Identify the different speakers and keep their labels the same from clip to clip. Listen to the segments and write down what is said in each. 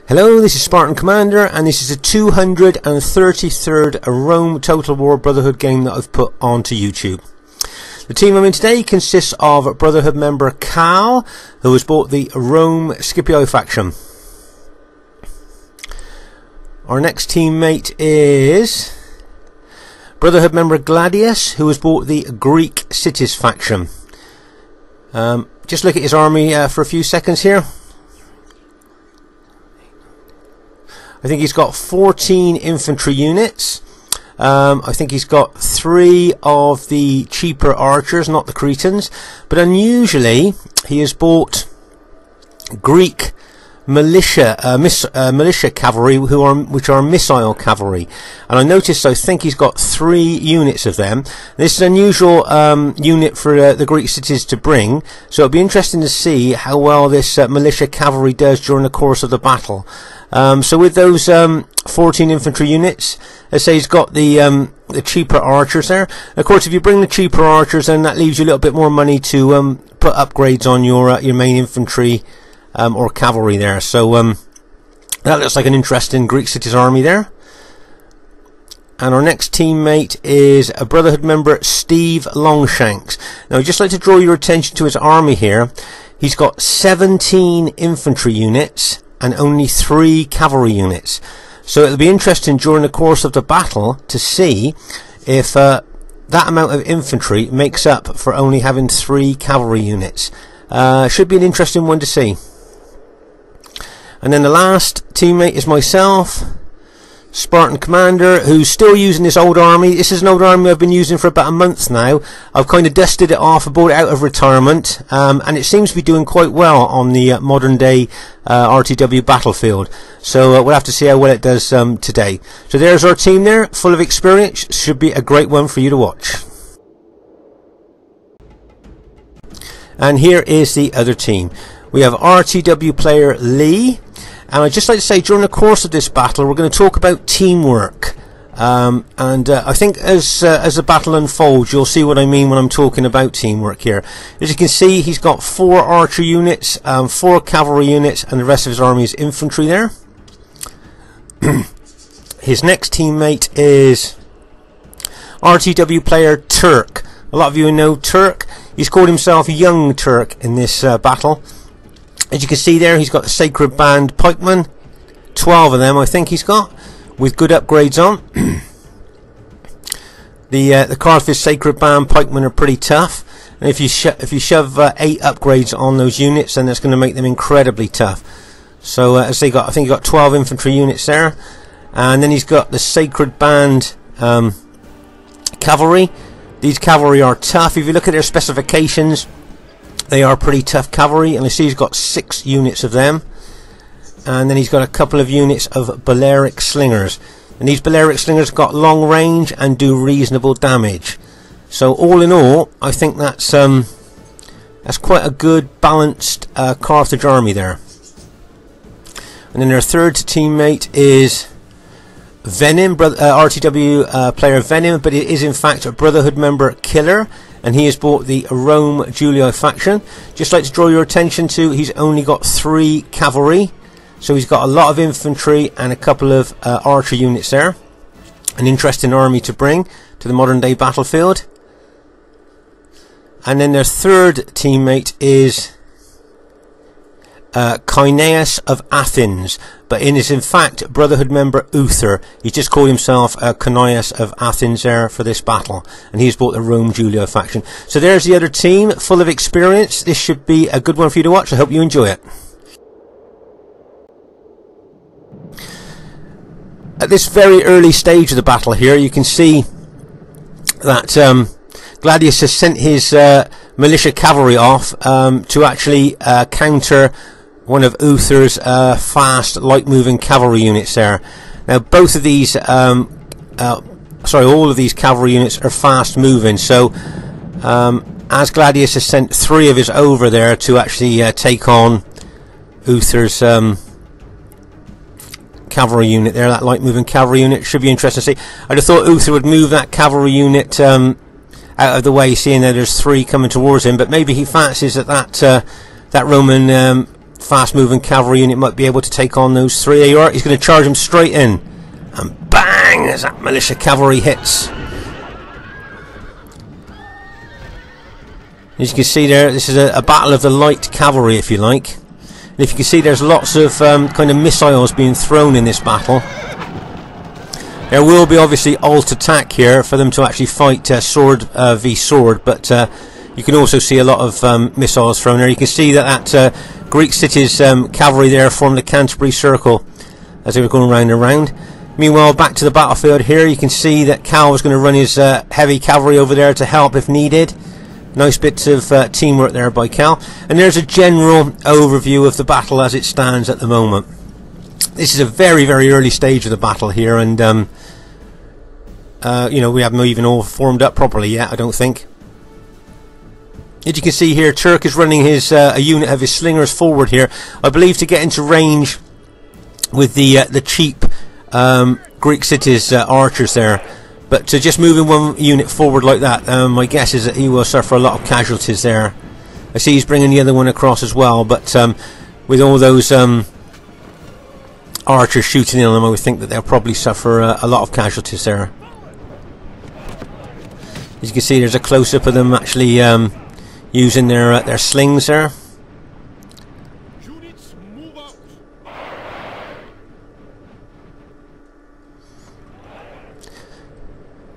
Speaker 1: Hello, this is Spartan Commander, and this is the 233rd Rome Total War Brotherhood game that I've put onto YouTube. The team I'm in today consists of Brotherhood member Cal, who has bought the Rome Scipio faction. Our next teammate is Brotherhood member Gladius, who has bought the Greek Cities faction. Just look at his army for a few seconds here. I think he's got 14 infantry units. I think he's got 3 of the cheaper archers, not the Cretans. But unusually, he has bought Greek militia cavalry, which are missile cavalry. And I noticed, I think he's got 3 units of them. This is an unusual unit for the Greek cities to bring. So it'll be interesting to see how well this militia cavalry does during the course of the battle. So with those 14 infantry units, let's say he's got the cheaper archers there. Of course, if you bring the cheaper archers, then that leaves you a little bit more money to put upgrades on your main infantry or cavalry there. So that looks like an interesting Greek cities army there. And our next teammate is a Brotherhood member, Steve Longshanks. Now, I'd just like to draw your attention to his army here. He's got 17 infantry units and only 3 cavalry units. So it'll be interesting during the course of the battle to see if that amount of infantry makes up for only having 3 cavalry units. Should be an interesting one to see. And then the last teammate is myself, Spartan Commander, who's still using this old army. This is an old army I've been using for about a month now. I've kind of dusted it off, I bought it out of retirement, and it seems to be doing quite well on the modern day RTW battlefield. So we'll have to see how well it does today. So there's our team there, full of experience. Should be a great one for you to watch. And here is the other team. We have RTW player Lee. And I'd just like to say, during the course of this battle, we're going to talk about teamwork. I think as the battle unfolds, you'll see what I mean when I'm talking about teamwork here. As you can see, he's got 4 archer units, 4 cavalry units, and the rest of his army is infantry there. His next teammate is RTW player Turk. A lot of you know Turk. He's called himself Young Turk in this battle. As you can see there, he's got the Sacred Band pikemen, 12 of them I think he's got, with good upgrades on. The Carthage Sacred Band pikemen are pretty tough, and if you shove 8 upgrades on those units, then that's going to make them incredibly tough. So as they got, I think he got 12 infantry units there, and then he's got the Sacred Band cavalry. These cavalry are tough. If you look at their specifications, they are pretty tough cavalry, and I see he's got 6 units of them. And then he's got a couple of units of Balearic slingers. And these Balearic slingers got long range and do reasonable damage. So all in all, I think that's quite a good balanced Carthage army there. And then their third teammate is Venom, RTW player Venom, but it is in fact a Brotherhood member Killer, and he has bought the Rome Julio faction. Just like to draw your attention to, he's only got 3 cavalry, so he's got a lot of infantry and a couple of archer units there. An interesting army to bring to the modern day battlefield. And then their third teammate is Caeneus of Athens, but is in fact Brotherhood member Uther. He's just called himself Caeneus of Athens there for this battle, and he's bought the Rome Julio faction. So there's the other team, full of experience. This should be a good one for you to watch. I hope you enjoy it. At this very early stage of the battle here, you can see that Gladius has sent his militia cavalry off to actually counter one of Uther's fast, light-moving cavalry units there. Now, both of these, all of these cavalry units are fast-moving. So, as Gladius has sent 3 of his over there to actually take on Uther's cavalry unit there, that light-moving cavalry unit, should be interesting to see. I'd have thought Uther would move that cavalry unit out of the way, seeing that there's 3 coming towards him, but maybe he fancies that Roman fast-moving cavalry unit might be able to take on those three. There you are. He's going to charge them straight in, and bang! As that militia cavalry hits. As you can see there, this is a battle of the light cavalry, if you like. And if you can see, there's lots of kind of missiles being thrown in this battle. There will be obviously alt attack here for them to actually fight sword v sword, but you can also see a lot of missiles thrown there. You can see that Greek city's cavalry there formed the Canterbury Circle as they were going round and round. Meanwhile, back to the battlefield here, you can see that Cal was going to run his heavy cavalry over there to help if needed. Nice bits of teamwork there by Cal. And there's a general overview of the battle as it stands at the moment. This is a very, very early stage of the battle here, and you know, we haven't even all formed up properly yet, I don't think. As you can see here, Turk is running his a unit of his slingers forward here, I believe to get into range with the cheap Greek cities archers there. But just moving one unit forward like that, my guess is that he will suffer a lot of casualties there. I see he's bringing the other one across as well, but with all those archers shooting in on them, I would think that they'll probably suffer a lot of casualties there. As you can see, there's a close-up of them actually using their slings there.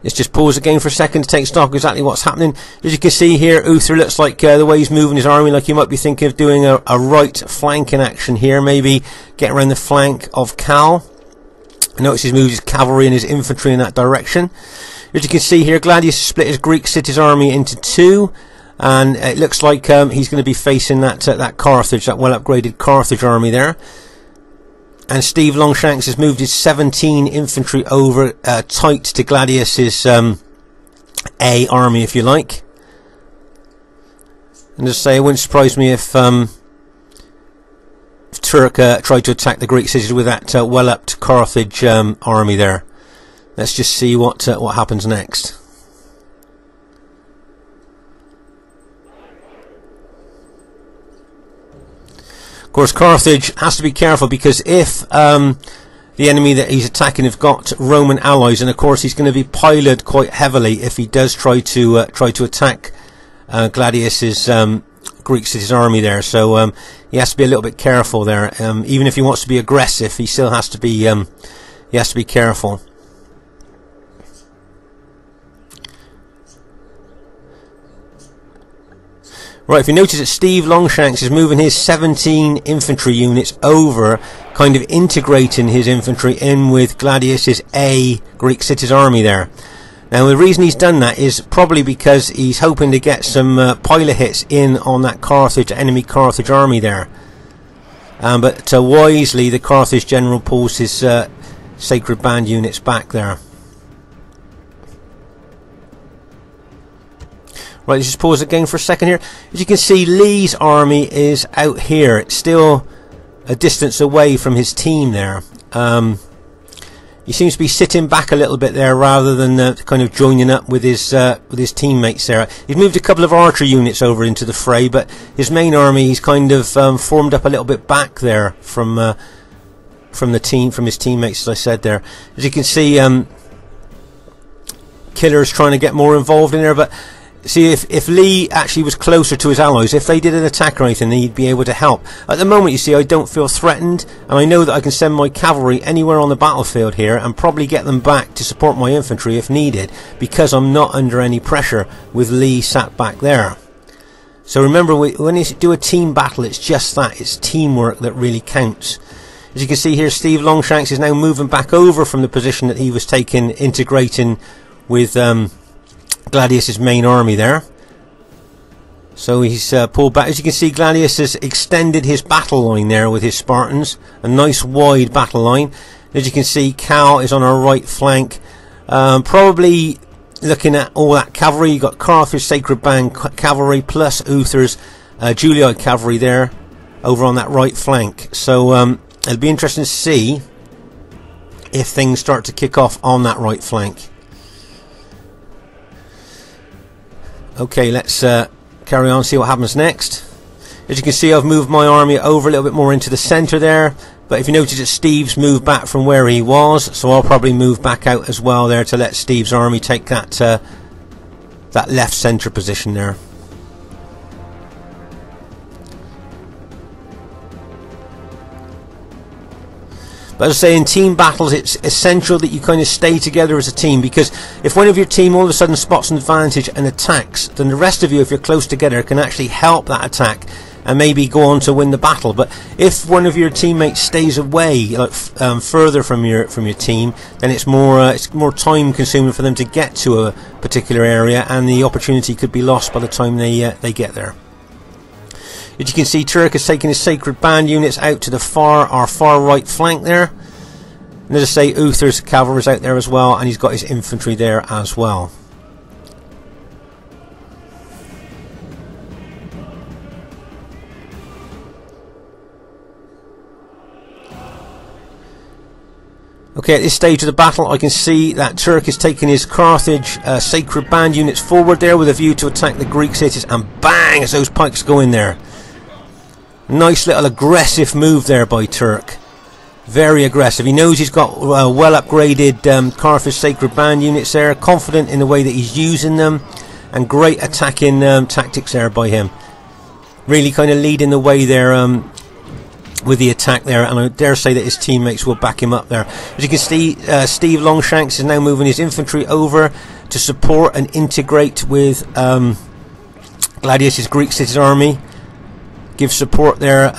Speaker 1: Let's just pause again for a second to take stock of exactly what's happening. As you can see here, Uther looks like the way he's moving his army, like he might be thinking of doing a right flanking action here, maybe get around the flank of Cal. Notice he's moved his cavalry and his infantry in that direction. As you can see here, Gladius split his Greek city's army into two, and it looks like he's going to be facing that Carthage, that well-upgraded Carthage army there. And Steve Longshanks has moved his 17 infantry over tight to Gladius's A army, if you like. And just say, it wouldn't surprise me if Turk tried to attack the Greek cities with that well-upped Carthage army there. Let's just see what happens next. Of course, Carthage has to be careful, because if the enemy that he's attacking have got Roman allies, and of course he's going to be piloted quite heavily if he does try to attack Gladius's Greek city's army there. So he has to be a little bit careful there. Even if he wants to be aggressive, he still has to be careful. Right, if you notice that Steve Longshanks is moving his 17 infantry units over, kind of integrating his infantry in with Gladius's A Greek cities army there. Now the reason he's done that is probably because he's hoping to get some pilot hits in on that enemy Carthage army there. But wisely, the Carthage general pulls his Sacred Band units back there. Right, let's just pause again for a second here. As you can see, Lee's army is out here. It's still a distance away from his team there. He seems to be sitting back a little bit there rather than kind of joining up with his teammates there. He's moved a couple of archer units over into the fray, but his main army, he's kind of formed up a little bit back there from his teammates, as I said there. As you can see, Killer's trying to get more involved in there, but see, if Lee actually was closer to his allies, if they did an attack or anything, he'd be able to help. At the moment, you see, I don't feel threatened, and I know that I can send my cavalry anywhere on the battlefield here and probably get them back to support my infantry if needed, because I'm not under any pressure with Lee sat back there. So remember, when you do a team battle, it's just that. It's teamwork that really counts. As you can see here, Steve Longshanks is now moving back over from the position that he was taking, integrating with Gladius's main army there. So he's pulled back. As you can see, Gladius has extended his battle line there with his Spartans, a nice wide battle line. As you can see, Cal is on our right flank, probably looking at all that cavalry. You've got Carthage Sacred Band cavalry plus Uther's Julii cavalry there over on that right flank. So it'll be interesting to see if things start to kick off on that right flank. Okay, let's carry on, see what happens next. As you can see, I've moved my army over a little bit more into the centre there. But if you notice that Steve's moved back from where he was, so I'll probably move back out as well there to let Steve's army take that that left centre position there. But as I say, in team battles, it's essential that you kind of stay together as a team, because if one of your team all of a sudden spots an advantage and attacks, then the rest of you, if you're close together, can actually help that attack and maybe go on to win the battle. But if one of your teammates stays away, like further from your team, then it's more time consuming for them to get to a particular area, and the opportunity could be lost by the time they get there. As you can see, Turk has taken his Sacred Band units out to the far right flank there. And as I say, Uther's cavalry is out there as well, and he's got his infantry there as well. Okay, at this stage of the battle, I can see that Turk is taking his Carthage Sacred Band units forward there with a view to attack the Greek cities, and bang, as those pikes go in there. Nice little aggressive move there by Turk. Very aggressive. He knows he's got well upgraded Carthage Sacred Band units there, confident in the way that he's using them, and great attacking tactics there by him. Really kind of leading the way there with the attack there, and I dare say that his teammates will back him up there. As you can see, Steve Longshanks is now moving his infantry over to support and integrate with Gladius's Greek cities army. Give support there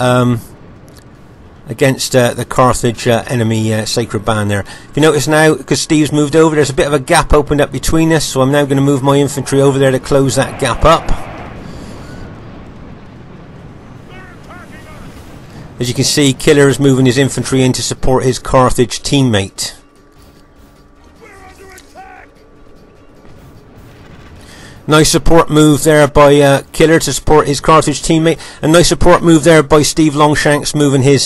Speaker 1: against the Carthage enemy Sacred Band there. If you notice now, because Steve's moved over, there's a bit of a gap opened up between us, so I'm now going to move my infantry over there to close that gap up. As you can see, Killer is moving his infantry in to support his Carthage teammate. Nice support move there by Killer to support his Carthage teammate. A nice support move there by Steve Longshanks, moving his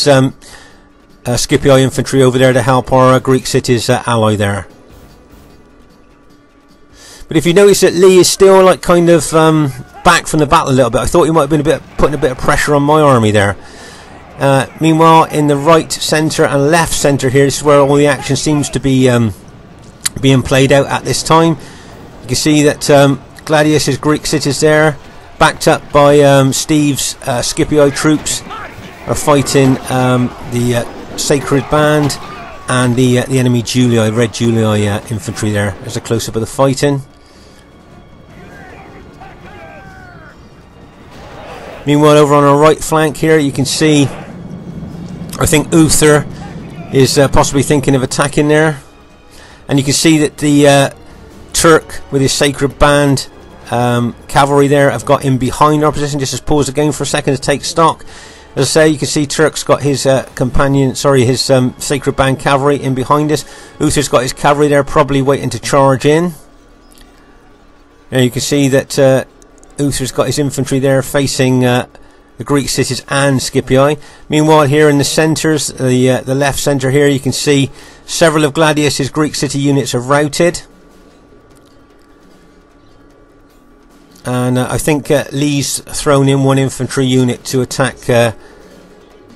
Speaker 1: Scipii infantry over there to help our Greek cities ally there. But if you notice that Lee is still like kind of back from the battle a little bit, I thought he might have been putting a bit of pressure on my army there. Meanwhile, in the right centre and left centre here, this is where all the action seems to be being played out at this time. You can see that Gladius's Greek cities there, backed up by Steve's Scipii troops, are fighting the Sacred Band and the enemy Julii, Red Julii infantry there. There's a close-up of the fighting. Meanwhile, over on our right flank here, you can see, I think Uther is possibly thinking of attacking there. And you can see that the Turk with his Sacred Band cavalry there have got in behind our position. Just pause the game for a second to take stock. As I say, you can see Turk's got his his Sacred Band cavalry in behind us. Uther's got his cavalry there, probably waiting to charge in. Now you can see that Uther's got his infantry there facing the Greek cities and Scipii. Meanwhile, here in the centres, the left centre here, you can see several of Gladius's Greek city units are routed. And I think Lee's thrown in one infantry unit to attack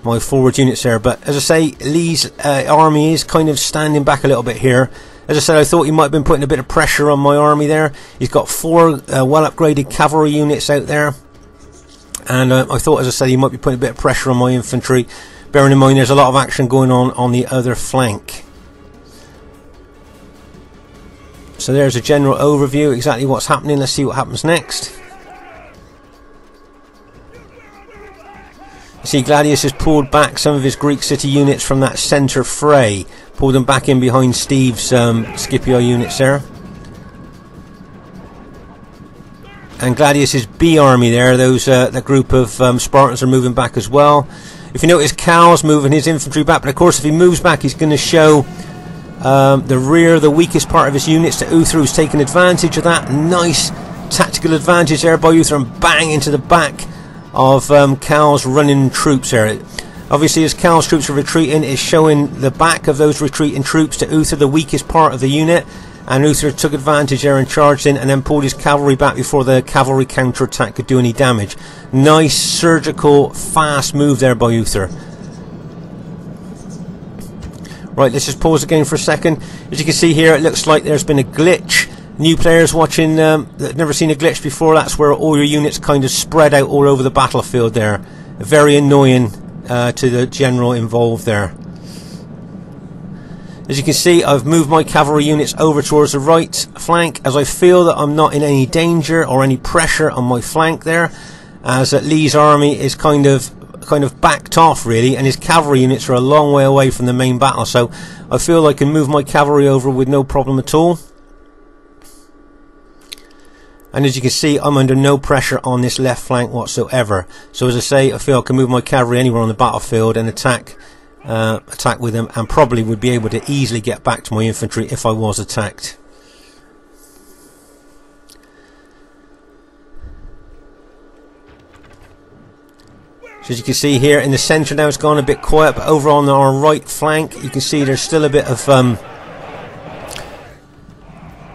Speaker 1: my forward units there. But as I say, Lee's army is kind of standing back a little bit here. As I said, I thought he might have been putting a bit of pressure on my army there. He's got 4 well upgraded cavalry units out there. And I thought, as I said, he might be putting a bit of pressure on my infantry. Bearing in mind there's a lot of action going on the other flank. So there's a general overview, exactly what's happening. Let's see what happens next. You see Gladius has pulled back some of his Greek city units from that centre fray. Pulled them back in behind Steve's Scipii units there. And Gladius's B army there, those the group of Spartans are moving back as well. If you notice, Cal's moving his infantry back, but of course if he moves back he's going to show the rear, the weakest part of his units to Uther, who's taken advantage of that. Nice tactical advantage there by Uther, and bang into the back of Cal's running troops there. Obviously, as Cal's troops are retreating, it's showing the back of those retreating troops to Uther, the weakest part of the unit, and Uther took advantage there and charged in and then pulled his cavalry back before the cavalry counterattack could do any damage. Nice surgical fast move there by Uther. Right, let's just pause again for a second. As you can see here, it looks like there's been a glitch. New players watching that have never seen a glitch before, that's where all your units kind of spread out all over the battlefield there. Very annoying to the general involved there. As you can see, I've moved my cavalry units over towards the right flank as I feel that I'm not in any danger or any pressure on my flank there, as Lee's army is kind of backed off really, and his cavalry units are a long way away from the main battle, so I feel I can move my cavalry over with no problem at all. And as you can see, I'm under no pressure on this left flank whatsoever. So as I say, I feel I can move my cavalry anywhere on the battlefield and attack with them, and probably would be able to easily get back to my infantry if I was attacked. So as you can see here in the centre now, it's gone a bit quiet, but over on our right flank you can see there's still a bit of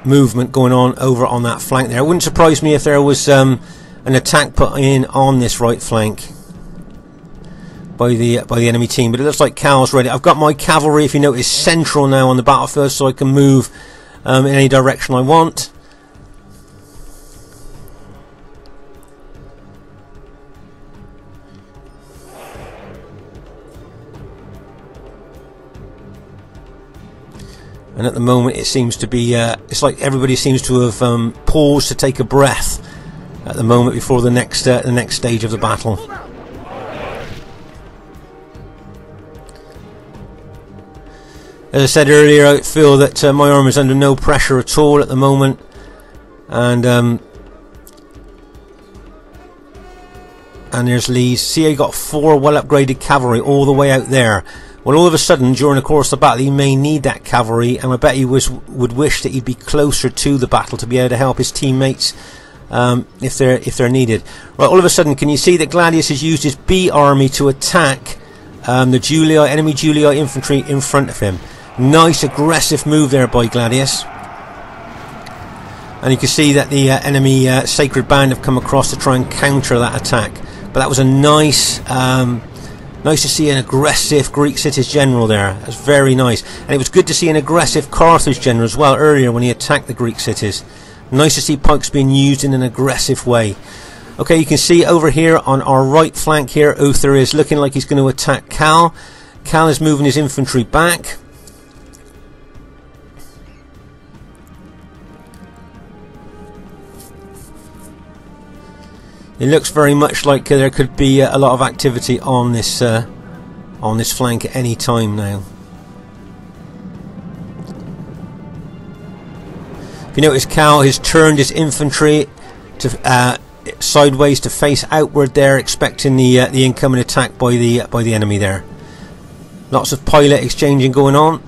Speaker 1: movement going on over on that flank there. It wouldn't surprise me if there was an attack put in on this right flank by the enemy team, but it looks like Cal's ready. I've got my cavalry, if you notice, central now on the battlefield, so I can move in any direction I want. And at the moment it seems to be, it's like everybody seems to have paused to take a breath at the moment before the next stage of the battle. As I said earlier, I feel that my army is under no pressure at all at the moment, and there's Lee's. See, he got 4 well upgraded cavalry all the way out there. Well, all of a sudden, during the course of the battle, he may need that cavalry, and I bet he would wish that he'd be closer to the battle to be able to help his teammates if they're needed. Right, all of a sudden, can you see that Gladius has used his B army to attack the enemy Julii infantry in front of him? Nice aggressive move there by Gladius. And you can see that the enemy Sacred Band have come across to try and counter that attack. But that was a nice to see an aggressive Greek cities general there. That's very nice. And it was good to see an aggressive Carthage general as well earlier when he attacked the Greek cities. Nice to see pikes being used in an aggressive way. Okay, you can see over here on our right flank here, Uther is looking like he's going to attack Cal. Cal is moving his infantry back. It looks very much like there could be a lot of activity on this flank at any time now. If you notice, Cal has turned his infantry to sideways to face outward there, expecting the incoming attack by the enemy there. Lots of pilot exchanging going on.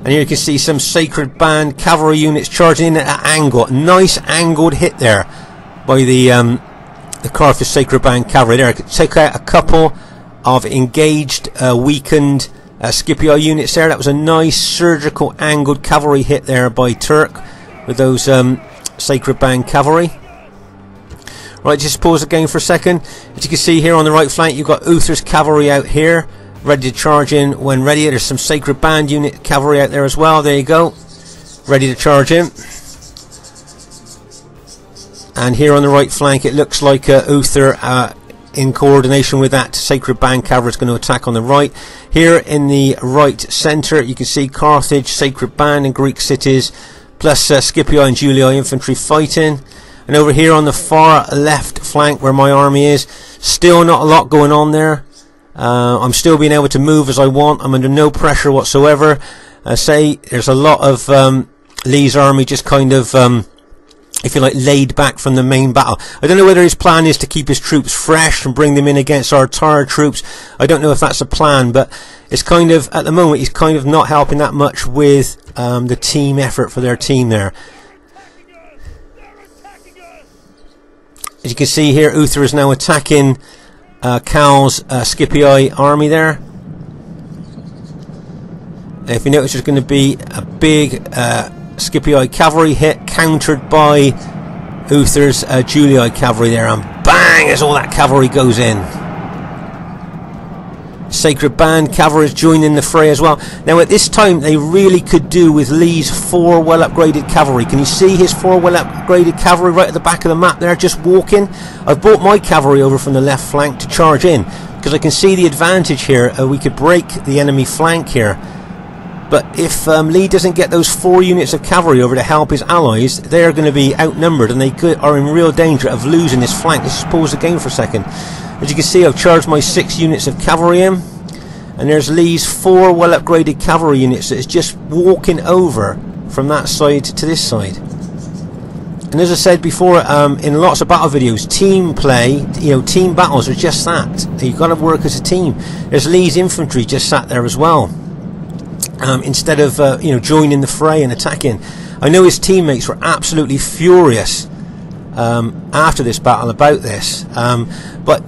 Speaker 1: And here you can see some Sacred Band cavalry units charging in at an angle. Nice angled hit there by the Carthage Sacred Band cavalry. There, I could take out a couple of engaged, weakened Scipio units there. That was a nice surgical angled cavalry hit there by Turk with those Sacred Band cavalry. Right, just pause the game for a second. As you can see here on the right flank, you've got Uther's cavalry out here, ready to charge in when ready. There's some Sacred Band unit cavalry out there as well. There you go, ready to charge in. And here on the right flank, it looks like Uther, in coordination with that Sacred Band cavalry, is going to attack on the right. Here in the right centre, you can see Carthage, Sacred Band and Greek cities, plus Scipio and Julii infantry fighting. And over here on the far left flank where my army is, still not a lot going on there. I'm still being able to move as I want. I'm under no pressure whatsoever. Say there's a lot of Lee's army just kind of, if you like, laid back from the main battle. I don't know whether his plan is to keep his troops fresh and bring them in against our tired troops. I don't know if that's a plan, but it's kind of, at the moment, he's kind of not helping that much with the team effort for their team there. As you can see here, Uther is now attacking Cal's Scipii army there. If you notice, there's going to be a big Scipii cavalry hit countered by Uther's Julii cavalry there, and bang, as all that cavalry goes in. Sacred Band cavalry is joining the fray as well. Now at this time they really could do with Lee's 4 well upgraded cavalry. Can you see his 4 well upgraded cavalry right at the back of the map there, just walking? I've brought my cavalry over from the left flank to charge in, because I can see the advantage here. We could break the enemy flank here. But if Lee doesn't get those 4 units of cavalry over to help his allies, they're going to be outnumbered, and they are in real danger of losing this flank. Let's just pause the game for a second. As you can see, I've charged my 6 units of cavalry in, and there's Lee's 4 well upgraded cavalry units that is just walking over from that side to this side. And as I said before, in lots of battle videos, team play, team battles are just that. You've got to work as a team. There's Lee's infantry just sat there as well, instead of joining the fray and attacking. I know his teammates were absolutely furious after this battle about this, but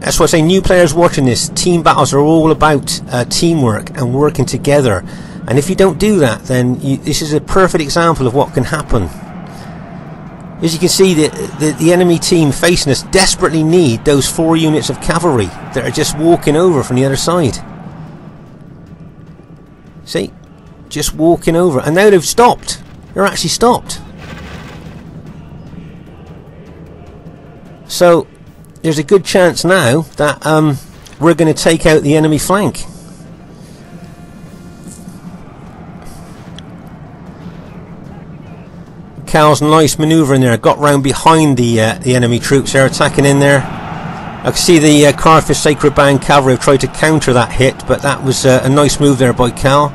Speaker 1: that's why I say, new players watching this, team battles are all about teamwork and working together, and if you don't do that, then this is a perfect example of what can happen. As you can see, the enemy team facing us desperately need those 4 units of cavalry that are just walking over from the other side. See, just walking over, and now they've stopped. They're actually stopped. So there's a good chance now that we're going to take out the enemy flank. Cal's nice manoeuvre in there, got round behind the enemy troops. They're attacking in there. I can see the Carthage Sacred Band cavalry have tried to counter that hit, but that was a nice move there by Cal.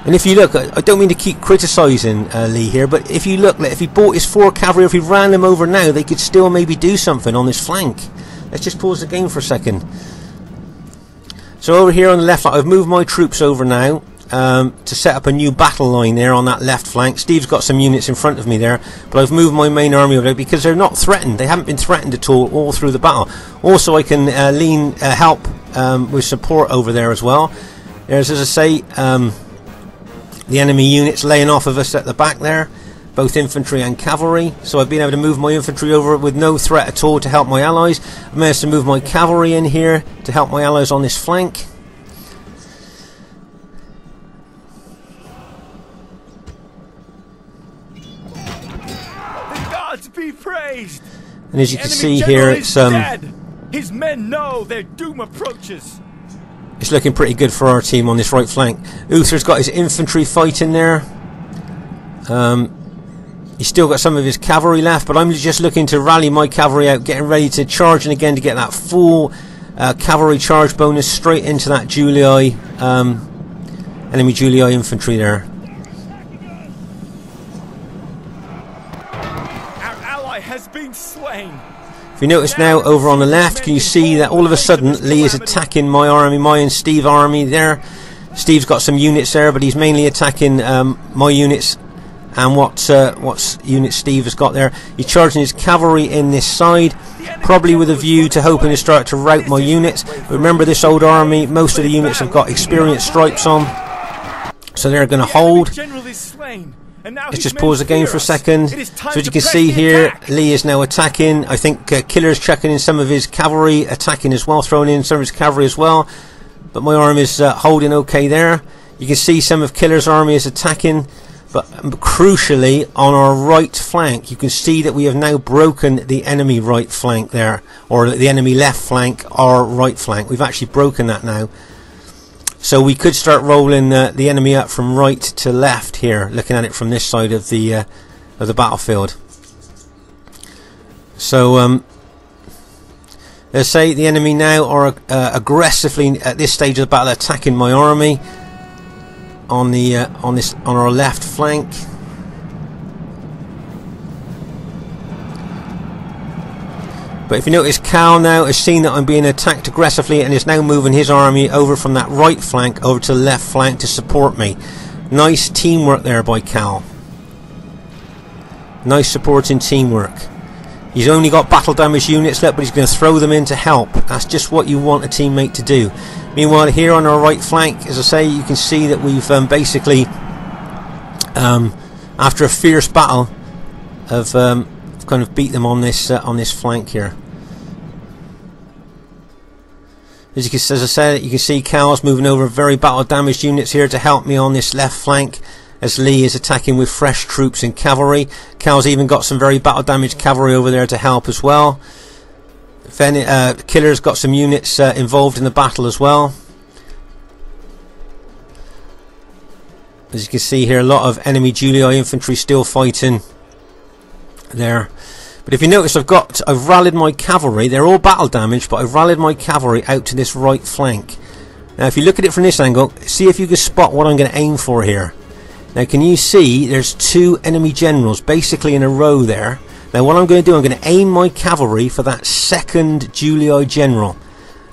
Speaker 1: And if you look, I don't mean to keep criticising Lee here, but if you look, if he bought his 4 cavalry, if he ran them over now, they could still maybe do something on this flank. Let's just pause the game for a second. So over here on the left, I've moved my troops over now to set up a new battle line there on that left flank. Steve's got some units in front of me there, but I've moved my main army over there because they're not threatened. They haven't been threatened at all through the battle. Also, I can help with support over there as well. There's, as I say, the enemy units laying off of us at the back there, both infantry and cavalry. So I've been able to move my infantry over with no threat at all to help my allies. I managed to move my cavalry in here to help my allies on this flank.
Speaker 2: The gods be praised!
Speaker 1: And as you can see here, it's
Speaker 2: his men know their doom approaches.
Speaker 1: It's looking pretty good for our team on this right flank. Uther's got his infantry fighting there. He's still got some of his cavalry left, but I'm just looking to rally my cavalry out, getting ready to charge in again to get that full cavalry charge bonus straight into that Julii, enemy Julii infantry there.
Speaker 2: Our ally has been slain.
Speaker 1: If you notice now over on the left, can you see that all of a sudden Lee is attacking my army, my and Steve army there. Steve's got some units there, but he's mainly attacking my units and what units Steve has got there. He's charging his cavalry in this side, probably with a view to hoping to start to rout my units. But remember, this old army, most of the units have got experienced stripes on, so they're going to hold. Let's just pause the game for a second. So as you can see here, Lee is now attacking. I think Killer's checking in some of his cavalry, attacking as well, throwing in some of his cavalry as well. But my army is holding okay there. You can see some of Killer's army is attacking. But crucially, on our right flank, you can see that we have now broken the enemy right flank there. Or the enemy left flank, our right flank. We've actually broken that now. So we could start rolling the enemy up from right to left here, looking at it from this side of the battlefield. So let's say the enemy now are aggressively at this stage of the battle attacking my army on our left flank. But if you notice, Cal now has seen that I'm being attacked aggressively and is now moving his army over from that right flank over to the left flank to support me. Nice teamwork there by Cal. Nice supporting teamwork. He's only got battle damage units left, but he's going to throw them in to help. That's just what you want a teammate to do. Meanwhile, here on our right flank, as I say, you can see that we've basically, after a fierce battle, have kind of beat them on this flank here. As I said, you can see Cal's moving over very battle damaged units here to help me on this left flank, as Lee is attacking with fresh troops and cavalry. Cal's even got some very battle damaged cavalry over there to help as well. Killer's got some units involved in the battle as well. As you can see here, a lot of enemy Julii infantry still fighting there. But if you notice, I've rallied my cavalry. They're all battle damaged, but I've rallied my cavalry out to this right flank. Now if you look at it from this angle, see if you can spot what I'm going to aim for here. Now can you see there's two enemy generals basically in a row there. Now what I'm going to do, I'm going to aim my cavalry for that second Julii general.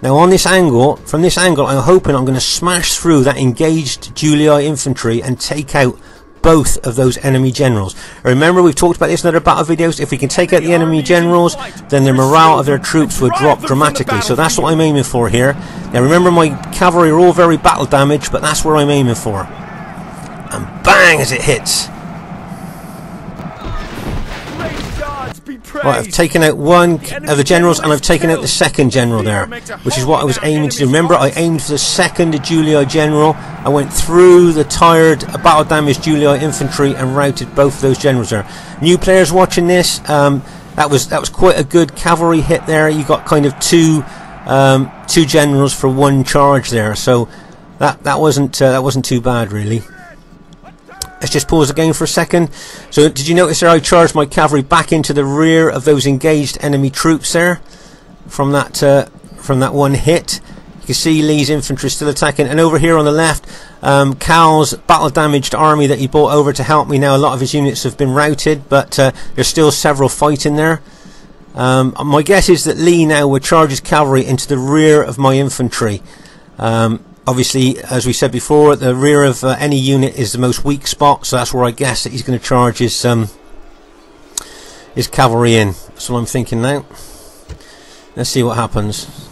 Speaker 1: Now on this angle, from this angle, I'm hoping I'm going to smash through that engaged Julii infantry and take out both of those enemy generals. Remember, we've talked about this in other battle videos. If we can take out the enemy generals, then the morale of their troops would drop dramatically. So that's what I'm aiming for here. Now remember, my cavalry are all very battle damaged, but that's where I'm aiming for. And bang, as it hits. Right, I've taken out one of the generals, and I've taken out the second general there, which is what I was aiming to do. Remember, I aimed for the second Julii general. I went through the tired, battle damaged Julii infantry and routed both of those generals there. New players watching this, that was quite a good cavalry hit there. You got kind of two generals for one charge there, so that wasn't too bad really. Let's just pause the game for a second. So did you notice there I charged my cavalry back into the rear of those engaged enemy troops there from that one hit. You can see Lee's infantry still attacking, and over here on the left, Cal's battle damaged army that he brought over to help me. Now a lot of his units have been routed, but there's still several fighting there. My guess is that Lee now will charge his cavalry into the rear of my infantry. Obviously, as we said before, the rear of any unit is the most weak spot, so that's where I guess that he's going to charge his cavalry in. That's what I'm thinking now. Let's see what happens.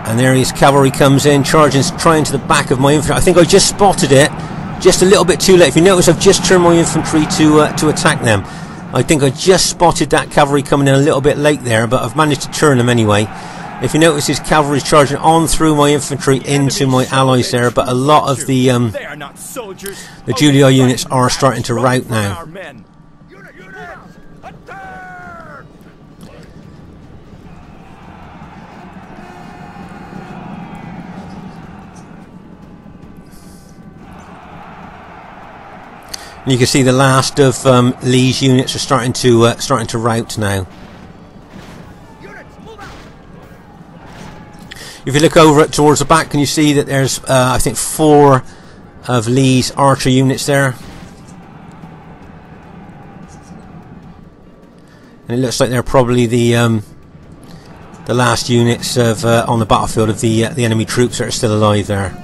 Speaker 1: And there his cavalry comes in, charging, trying to the back of my infantry. I think I just spotted it, just a little bit too late. If you notice, I've just turned my infantry to attack them. I think I just spotted that cavalry coming in a little bit late there, but I've managed to turn them anyway. If you notice, his cavalry is charging on through my infantry into my allies there, but a lot of the Julii units are starting to rout now. And you can see the last of Lee's units are starting to rout now. If you look over towards the back, can you see that there's I think 4 of Lee's archer units there, and it looks like they're probably the last units of on the battlefield of the enemy troops that are still alive there.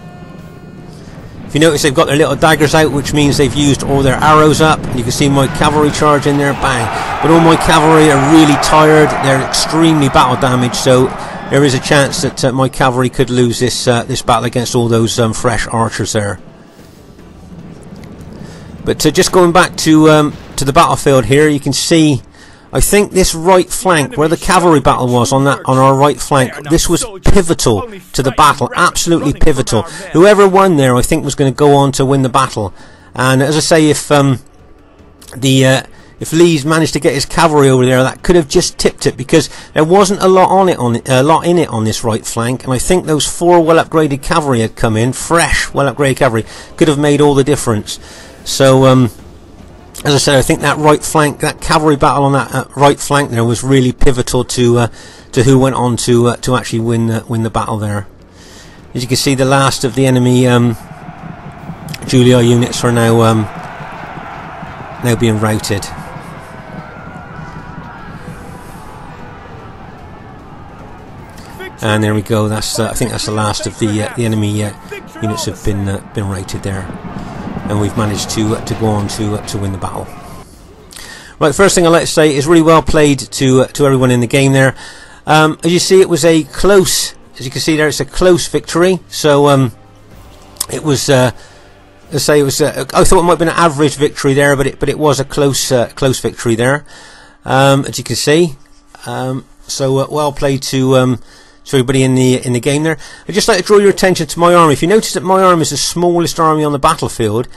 Speaker 1: If you notice, they've got their little daggers out, which means they've used all their arrows up. You can see my cavalry charge in there, bang. But all my cavalry are really tired. They're extremely battle damaged, so there is a chance that my cavalry could lose this battle against all those fresh archers there. But just going back to the battlefield here, you can see, I think this right flank, where the cavalry battle was on our right flank, this was pivotal to the battle, absolutely pivotal. Whoever won there, I think, was going to go on to win the battle. And as I say, if Lee's managed to get his cavalry over there, that could have just tipped it, because there wasn't a lot in it on this right flank. And I think those 4 well-upgraded cavalry had come in, fresh, well-upgraded cavalry, could have made all the difference. So, as I said, I think that right flank, that cavalry battle on that right flank there was really pivotal to who went on to actually win the battle there. As you can see, the last of the enemy Julii units are now being routed. And there we go. That's I think that's the last of the enemy units have been routed there. and we've managed to go on to win the battle. Right, first thing I'd like to say is really well played to everyone in the game there. As you see, it was a close, as you can see there, it's a close victory. So it was, let's say it was, I thought it might have been an average victory there, but it was a close victory there, as you can see. So well played to everybody in the game there. I'd just like to draw your attention to my army. If you notice that my army is the smallest army on the battlefield,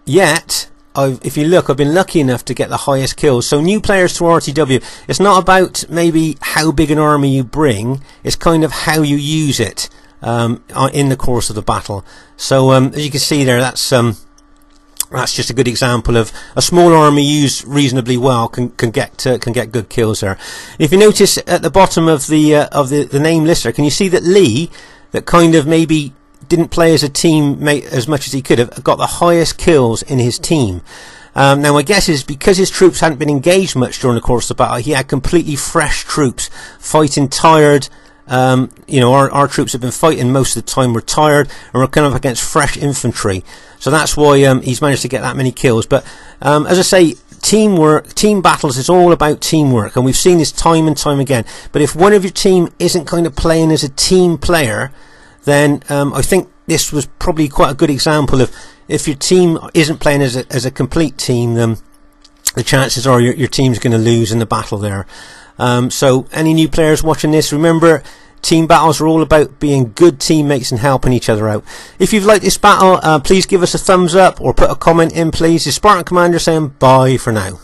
Speaker 1: yet if you look, I've been lucky enough to get the highest kills. So new players to RTW, it's not about maybe how big an army you bring, it's kind of how you use it in the course of the battle. So as you can see there, that's just a good example of a small army used reasonably well can get good kills there. If you notice at the bottom of the name list there, can you see that Lee, that kind of maybe didn't play as a teammate as much as he could have, got the highest kills in his team. Now my guess is because his troops hadn't been engaged much during the course of the battle, he had completely fresh troops fighting tired. You know, our troops have been fighting most of the time, we're tired, and we're kind of against fresh infantry. So that's why he's managed to get that many kills. But as I say, teamwork, team battles is all about teamwork, and we've seen this time and time again. But if one of your team isn't kind of playing as a team player, then I think this was probably quite a good example of if your team isn't playing as a complete team, then the chances are your team's going to lose in the battle there. So any new players watching this, remember team battles are all about being good teammates and helping each other out. If you've liked this battle, please give us a thumbs up or put a comment in, please. The Spartan Commander saying bye for now.